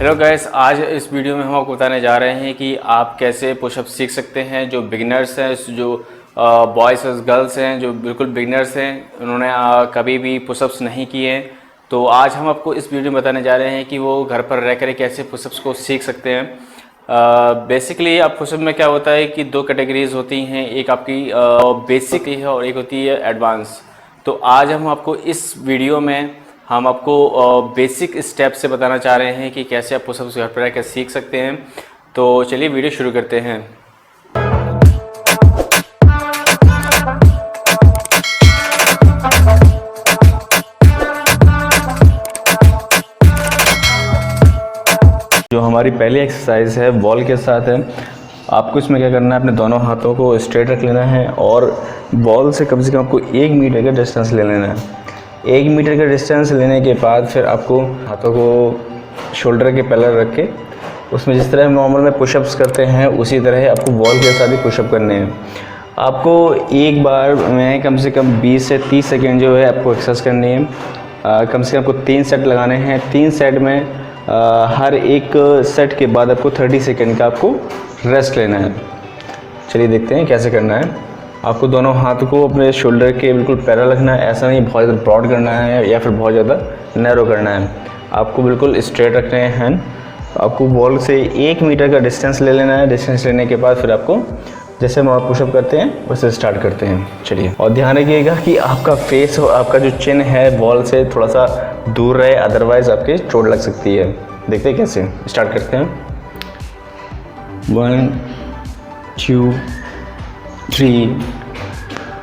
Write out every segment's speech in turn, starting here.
Hello guys, आज इस video में हम आपको बताने जा रहे हैं कि आप कैसे पुशअप सीख सकते हैं। जो बिगिनर्स हैं, जो बॉयज़ और गर्ल्स हैं, जो बिल्कुल बिगिनर्स हैं, उन्होंने कभी भी पुशअप्स नहीं किए हैं, तो आज हम आपको इस वीडियो में बताने जा रहे हैं कि वो घर पर रह कर कैसे पुशअप्स को सीख सकते हैं। बेसिकली आप पुशअप में क्या होता है कि दो कैटेगरीज होती हैं, एक आपकी बेसिक है और एक होती है एडवांस। तो आज हम आपको इस वीडियो में हम आपको बेसिक स्टेप से बताना चाह रहे हैं कि कैसे आप पुशअप्स घर पर रहकर सीख सकते हैं। तो चलिए वीडियो शुरू करते हैं। जो हमारी पहली एक्सरसाइज है बॉल के साथ है। आपको इसमें क्या करना है, अपने दोनों हाथों को स्ट्रेट रख लेना है और बॉल से कम आपको 1 मीटर का डिस्टेंस ले लेना है। 1 मीटर का डिस्टेंस लेने के बाद फिर आपको हाथों को शोल्डर के पैरेलल रख के उसमें जिस तरह नॉर्मल में पुशअप्स करते हैं उसी तरह आपको बॉल के साथ ही पुशअप करने हैं। आपको एक बार में कम से कम 20 से 30 सेकेंड जो है आपको एक्सरसाइज करनी है। कम से कम आपको 3 सेट लगाने हैं। 3 सेट में हर एक सेट के बाद आपको 30 सेकेंड का आपको रेस्ट लेना है। चलिए देखते हैं कैसे करना है। आपको दोनों हाथ को अपने शोल्डर के बिल्कुल पैरेलल रखना है। ऐसा नहीं बहुत ज़्यादा ब्रॉड करना है या फिर बहुत ज़्यादा नैरो करना है। आपको बिल्कुल स्ट्रेट रखने हैं हैंड। आपको बॉल से 1 मीटर का डिस्टेंस ले लेना है। डिस्टेंस लेने के बाद फिर आपको जैसे हम पुशअप करते हैं वैसे स्टार्ट करते हैं। चलिए, और ध्यान रखिएगा कि आपका फेस और आपका जो चिन है बॉल से थोड़ा सा दूर रहे, अदरवाइज़ आपके चोट लग सकती है। देखते हैं कैसे स्टार्ट करते हैं। 1 2 3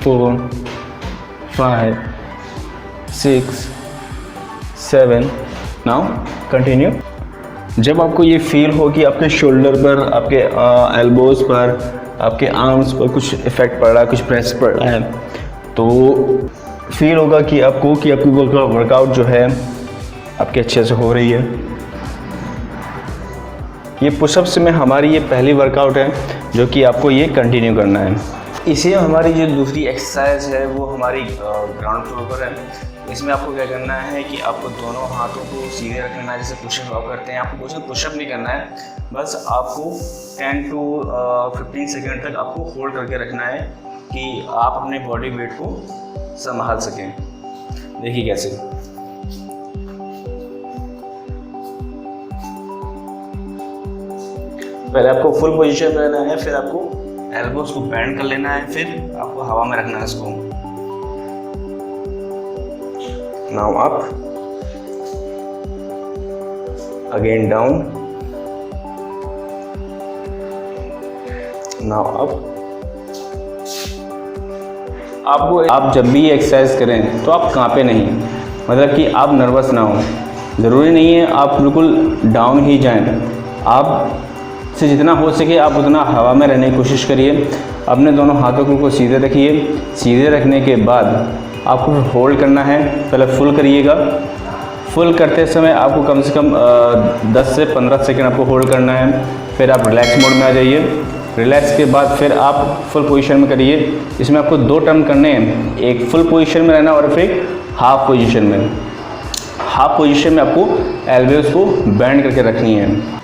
4 5 6 7। Now continue. जब आपको ये फील हो कि आपके शोल्डर पर, आपके एल्बोज़ पर, आपके आर्म्स पर कुछ इफ़ेक्ट पड़ रहा है, कुछ प्रेस पड़ रहा है, तो फील होगा कि आपकी वर्कआउट जो है आपके अच्छे से हो रही है। ये पुशअप्स में हमारी ये पहली वर्कआउट है जो कि आपको ये कंटिन्यू करना है। इसी हमारी जो दूसरी एक्सरसाइज है वो हमारी ग्राउंड फ्लोर पर है। इसमें आपको क्या करना है कि आपको दोनों हाथों को सीधे रखना है। जैसे पुशअप आप करते हैं, आपको कुछ पुशअप नहीं करना है, बस आपको 10 to 15 सेकेंड तक आपको होल्ड करके रखना है कि आप अपने बॉडी वेट को संभाल सकें। देखिए कैसे। पहले आपको फुल पोजीशन में रहना है, फिर आपको एल्बोज को बेंड कर लेना है, फिर आपको हवा में रखना है इसको। Now up, again down, now up. आप जब भी एक्सरसाइज करें तो आप कांपे नहीं, मतलब कि आप नर्वस ना हो। ज़रूरी नहीं है आप बिल्कुल डाउन ही जाएं। आप से जितना हो सके आप उतना हवा में रहने की कोशिश करिए। अपने दोनों हाथों को सीधे रखिए। सीधे रखने के बाद आपको होल्ड करना है। पहले फुल करिएगा। फुल करते समय आपको कम से कम 10 से 15 सेकेंड आपको होल्ड करना है। फिर आप रिलैक्स मोड में आ जाइए। रिलैक्स के बाद फिर आप फुल पोजीशन में करिए। इसमें आपको 2 टर्न करने हैं, एक फुल पोजीशन में रहना और फिर हाफ पोजीशन में। हाफ पोजीशन में आपको एल्बोज को बेंड करके रखनी है।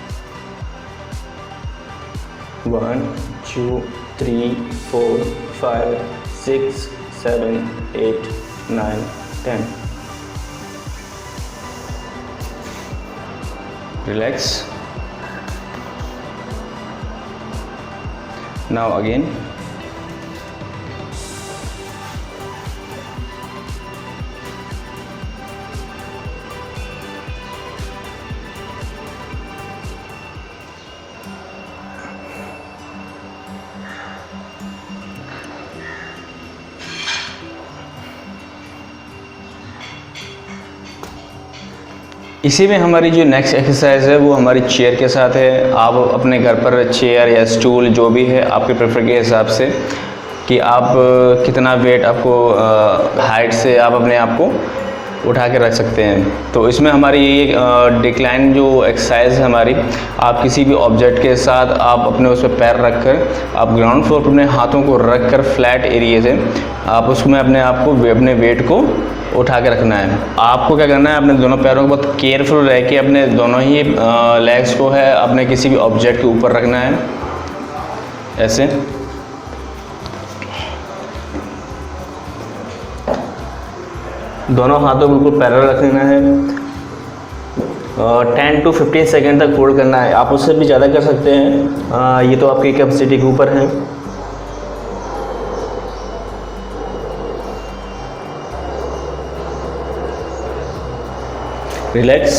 1 2 3 4 5 6 7 8 9 10। Relax. Now again. इसी में हमारी जो नेक्स्ट एक्सरसाइज है वो हमारी चेयर के साथ है। आप अपने घर पर चेयर या स्टूल जो भी है आपके प्रेफर के हिसाब से कि आप कितना वेट आपको हाइट से आप अपने आप को उठा के रख सकते हैं। तो इसमें हमारी ये डिक्लाइन जो एक्सरसाइज है हमारी, आप किसी भी ऑब्जेक्ट के साथ आप अपने उस पर पैर रख कर, आप ग्राउंड फ्लोर पर अपने हाथों को रख कर फ्लैट एरिया से आप उसमें अपने आप को अपने वेट को उठा के रखना है। आपको क्या करना है, अपने दोनों पैरों को बहुत केयरफुल रह के अपने दोनों ही लेग्स को है अपने किसी भी ऑब्जेक्ट के ऊपर रखना है, ऐसे। दोनों हाथों को बिल्कुल पैरेलल रख लेना है। 10 to 15 सेकेंड तक होल्ड करना है। आप उससे भी ज़्यादा कर सकते हैं, ये तो आपकी कैपेसिटी के ऊपर है। रिलैक्स।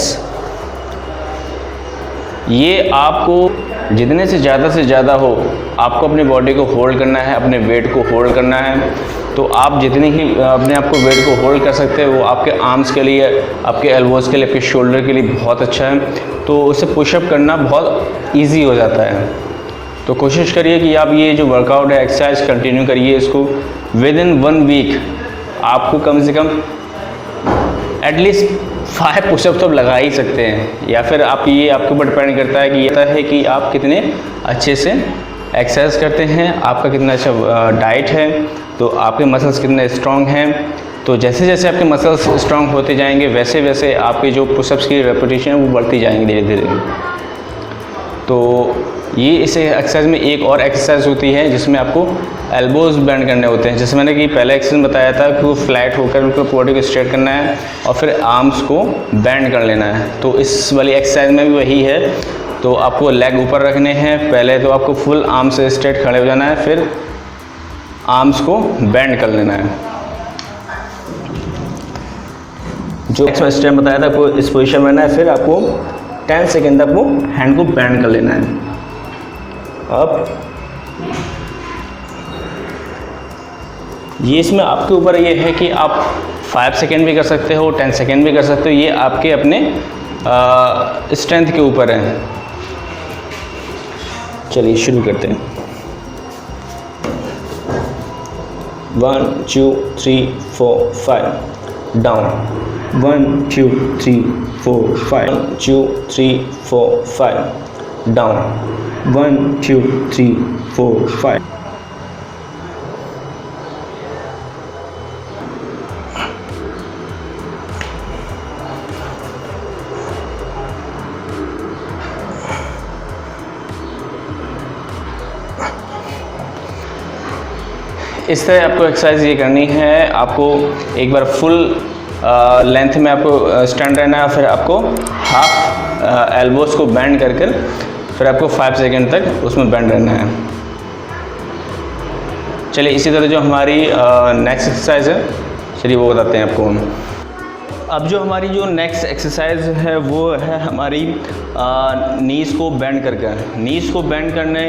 ये आपको जितने से ज़्यादा हो, आपको अपनी बॉडी को होल्ड करना है, अपने वेट को होल्ड करना है। तो आप जितनी ही अपने आप को वेट को होल्ड कर सकते हैं वो आपके आर्म्स के लिए, आपके एल्बोज़ के लिए, आपके शोल्डर के लिए बहुत अच्छा है। तो उसे पुशअप करना बहुत ईजी हो जाता है। तो कोशिश करिए कि आप ये जो वर्कआउट है, एक्सरसाइज कंटिन्यू करिए इसको। विद इन 1 वीक आपको कम से कम एटलीस्ट 5 पुशअप तो लगा ही सकते हैं, या फिर आप ये आपके ऊपर डिपेंड करता है कि ये है कि आप कितने अच्छे से एक्सरसाइज करते हैं, आपका कितना अच्छा डाइट है, तो आपके मसल्स कितने स्ट्रॉन्ग हैं। तो जैसे जैसे आपके मसल्स स्ट्रॉन्ग होते जाएंगे वैसे वैसे आपके जो पुशअप्स की रेपिटेशन है वो बढ़ती जाएंगी धीरे धीरे। तो ये इस एक्सरसाइज में एक और एक्सरसाइज होती है जिसमें आपको एल्बोज़ बेंड करने होते हैं। जैसे मैंने कि पहले एक्सरसाइज बताया था कि वो फ्लैट होकर बिल्कुल बॉडी को स्ट्रेट करना है और फिर आर्म्स को बेंड कर लेना है। तो इस वाली एक्सरसाइज में भी वही है। तो आपको लेग ऊपर रखने हैं, पहले तो आपको फुल आर्म से स्ट्रेट खड़े हो जाना है, फिर आर्म्स को बेंड कर लेना है। जो स्टेप बताया था आपको इस पोजीशन में रहना है, फिर आपको 10 सेकेंड तक वो हैंड को बेंड कर लेना है। अब ये इसमें आपके ऊपर ये है कि आप 5 सेकेंड भी कर सकते हो, 10 सेकेंड भी कर सकते हो, ये आपके अपने स्ट्रेंथ के ऊपर है। चलिए शुरू करते हैं। 1 2 3 4 5 डाउन। 1 2 3 4 5 2 3 4 5 डाउन। 1 2 3 4 5। इस तरह आपको एक्सरसाइज ये करनी है। आपको एक बार फुल लेंथ में आपको स्टैंड रहना है, फिर आपको हाफ एल्बोस को बेंड कर कर फिर आपको 5 सेकेंड तक उसमें बेंड रहना है। चलिए इसी तरह जो हमारी नेक्स्ट एक्सरसाइज है, चलिए वो बताते हैं आपको हम। अब जो हमारी जो नेक्स्ट एक्सरसाइज है वो है हमारी नीज़ को बेंड करके। नीज़ को बेंड करने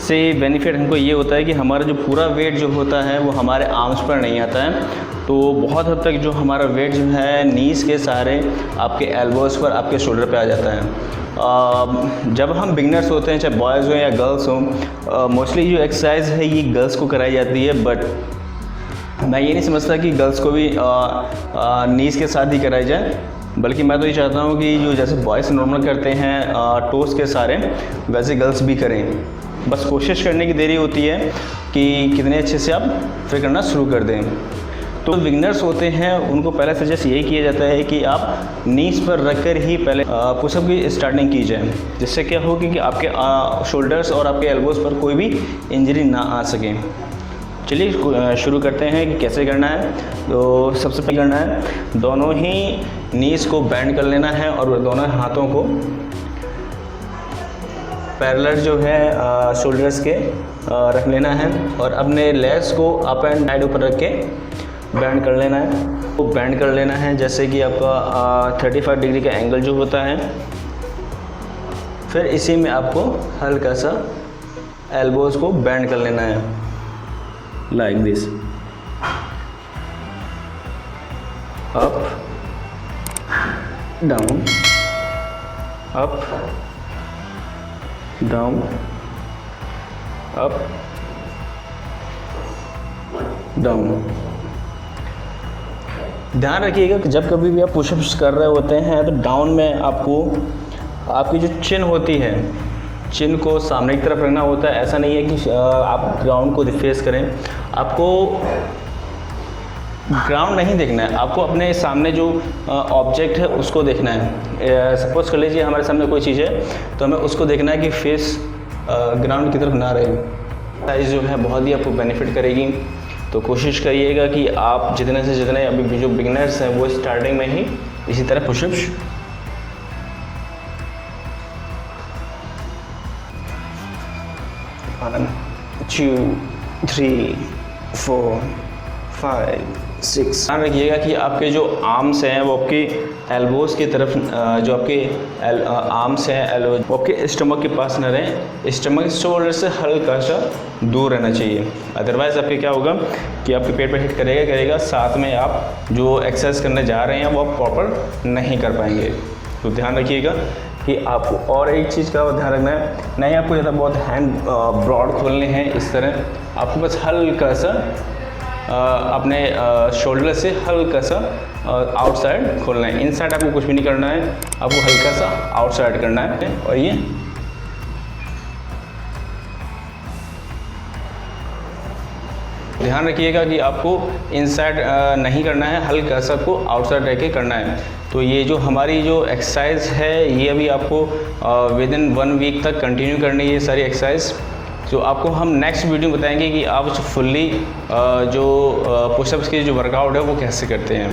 से बेनिफिट हमको ये होता है कि हमारा जो पूरा वेट जो होता है वो हमारे आर्म्स पर नहीं आता है। तो बहुत हद तक जो हमारा वेट जो है नीज़ के सहारे आपके एल्बोज़ पर, आपके शोल्डर पे आ जाता है। जब हम बिगनर्स होते हैं, चाहे बॉयज़ हो या गर्ल्स हो, मोस्टली जो एक्सरसाइज है ये गर्ल्स को कराई जाती है। बट मैं ये नहीं समझता कि गर्ल्स को भी नीज़ के साथ ही कराई जाए, बल्कि मैं तो ये चाहता हूँ कि जो जैसे बॉयज़ नॉर्मल करते हैं टोस के सारे, वैसे गर्ल्स भी करें। बस कोशिश करने की देरी होती है कि कितने अच्छे से आप फिर करना शुरू कर दें। तो बिगनर्स होते हैं उनको पहले सजेस्ट यही किया जाता है कि आप नीज़ पर रखकर ही पहले पुशअप की स्टार्टिंग की जाए, जिससे क्या होगी कि आपके शोल्डर्स और आपके एल्बोज़ पर कोई भी इंजरी ना आ सके। चलिए शुरू करते हैं कि कैसे करना है। तो सबसे पहले करना है दोनों ही नीज़ को बेंड कर लेना है और दोनों हाथों को पैरेलल जो है शोल्डर्स के रख लेना है और अपने लेग्स को अप एंड साइड ऊपर रख के बेंड कर लेना है। तो बेंड कर लेना है जैसे कि आपका 35 डिग्री का एंगल जो होता है। फिर इसी में आपको हल्का सा एल्बोज़ को बेंड कर लेना है, like this, up down, up down, up down। ध्यान रखिएगा कि जब कभी भी आप पुशअप्स कर रहे होते हैं तो डाउन में आपको आपकी जो चिन होती है, चिन को सामने की तरफ रखना होता है। ऐसा नहीं है कि आप ग्राउंड को फेस करें, आपको ग्राउंड नहीं देखना है, आपको अपने सामने जो ऑब्जेक्ट है उसको देखना है। सपोज़ कर लीजिए हमारे सामने कोई चीज़ है तो हमें उसको देखना है कि फेस ग्राउंड की तरफ ना रहे। एक्सरसाइज जो है बहुत ही आपको बेनिफिट करेगी, तो कोशिश करिएगा कि आप जितने से जितने अभी जो बिगिनर्स हैं वो स्टार्टिंग में ही इसी तरह पुशअप्स वन 2 3 4 5 6। ध्यान रखिएगा कि आपके जो आर्म्स हैं वो आपके एल्बोज़ की तरफ, जो आपके आर्म्स हैं वो आपके स्टमक के पास न रहें, स्टमक शोल्डर से हल्का सा दूर रहना चाहिए। अदरवाइज़ आपके क्या होगा कि आपके पेट पर हिट करेगा, साथ में आप जो एक्सरसाइज करने जा रहे हैं वो आप प्रॉपर नहीं कर पाएंगे। तो ध्यान रखिएगा कि आपको, और एक चीज़ का ध्यान रखना है, नहीं आपको ज़्यादा बहुत हैंड ब्रॉड खोलने हैं, इस तरह आपको बस हल्का सा अपने शोल्डर से हल्का सा आउटसाइड खोलना है। इनसाइड आपको कुछ भी नहीं करना है, आपको हल्का सा आउटसाइड करना है। और ये ध्यान रखिएगा कि आपको इनसाइड नहीं करना है, हल्का सा को आउटसाइड रह के करना है। तो ये जो हमारी जो एक्सरसाइज है ये अभी आपको विद इन 1 वीक तक कंटिन्यू करनी है ये सारी एक्सरसाइज। तो आपको हम नेक्स्ट वीडियो में बताएंगे कि आप फुल्ली जो पुशअप्स की जो वर्कआउट है वो कैसे करते हैं।